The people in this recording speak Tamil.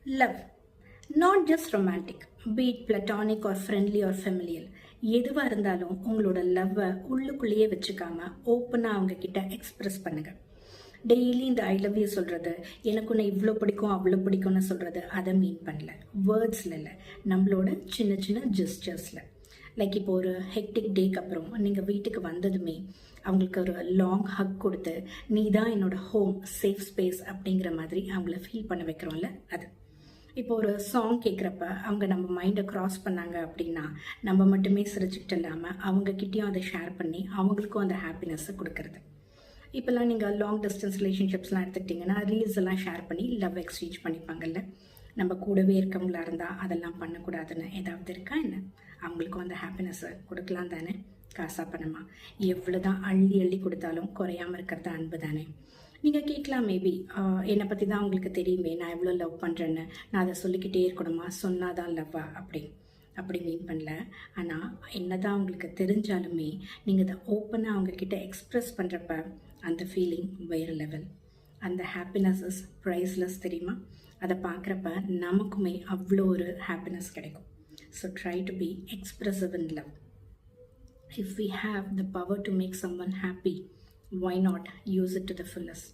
Love. Not just romantic, be it platonic or friendly or familial. எதுவாக இருந்தாலும் உங்களோட லவ்வை உள்ளுக்குள்ளேயே வச்சுக்காம ஓப்பனாக அவங்க கிட்ட எக்ஸ்பிரஸ் பண்ணுங்க. டெய்லி இந்த ஐ லவ் யூ சொல்கிறது, எனக்கு உன்னை இவ்வளோ பிடிக்கும் அவ்வளோ பிடிக்கும்னு சொல்கிறது, அதை மீன் பண்ணல. வேர்ட்ஸில் இல்லை, நம்மளோட சின்ன சின்ன ஜெஸ்டர்ஸில். லைக் இப்போ ஒரு ஹெக்டிக் டேக்கு அப்புறம் நீங்கள் வீட்டுக்கு வந்ததுமே அவங்களுக்கு ஒரு லாங் ஹக் கொடுத்து, நீ தான் என்னோட ஹோம், சேஃப் ஸ்பேஸ் அப்படிங்கிற மாதிரி அவங்கள ஃபீல் பண்ண வைக்கிறோம்ல, அது. இப்போ ஒரு சாங் கேட்குறப்ப அவங்க நம்ம மைண்டை க்ராஸ் பண்ணாங்க அப்படின்னா நம்ம மட்டுமே சிரிச்சுக்கிட்டு இல்லாமல் அவங்கக்கிட்டேயும் அதை ஷேர் பண்ணி அவங்களுக்கும் அந்த ஹாப்பினஸ்ஸை கொடுக்கறது. இப்போல்லாம் நீங்கள் லாங் டிஸ்டன்ஸ் ரிலேஷன்ஷிப்ஸ்லாம் எடுத்துக்கிட்டிங்கன்னா ரீல்ஸ் எல்லாம் ஷேர் பண்ணி லவ் எக்ஸ்சேஞ்ச் பண்ணிப்பாங்கல்ல. நம்ம கூடவே இருக்கவங்களா இருந்தால் அதெல்லாம் பண்ணக்கூடாதுன்னு ஏதாவது இருக்கா என்ன? அவங்களுக்கும் அந்த ஹாப்பினஸ்ஸை கொடுக்கலாம் தானே? காசா பணமா எவ்வளோ தான் அள்ளி அள்ளி கொடுத்தாலும் குறையாமல் இருக்கிறது அன்பு தானே. நீங்கள் கேட்கலாம், மேபி என்னை பற்றி தான் உங்களுக்கு தெரியுமே, நான் எவ்வளோ லவ் பண்ணுறேன்னு, நான் அதை சொல்லிக்கிட்டே இருக்கணுமா, சொன்னாதான் லவ்வா அப்படி மீன் பண்ணல. ஆனால் என்ன தான் உங்களுக்கு தெரிஞ்சாலுமே நீங்கள் அதை ஓப்பனாக அவங்கக்கிட்ட எக்ஸ்ப்ரெஸ் பண்ணுறப்ப அந்த ஃபீலிங் வேறு லெவல். அந்த ஹாப்பினஸ் இஸ் ப்ரைஸ்லெஸ், தெரியுமா? அதை பார்க்குறப்ப நமக்குமே அவ்வளோ ஒரு ஹாப்பினஸ் கிடைக்கும். So try to be expressive in love. If we have the power to make someone happy, why not use it to the fullest?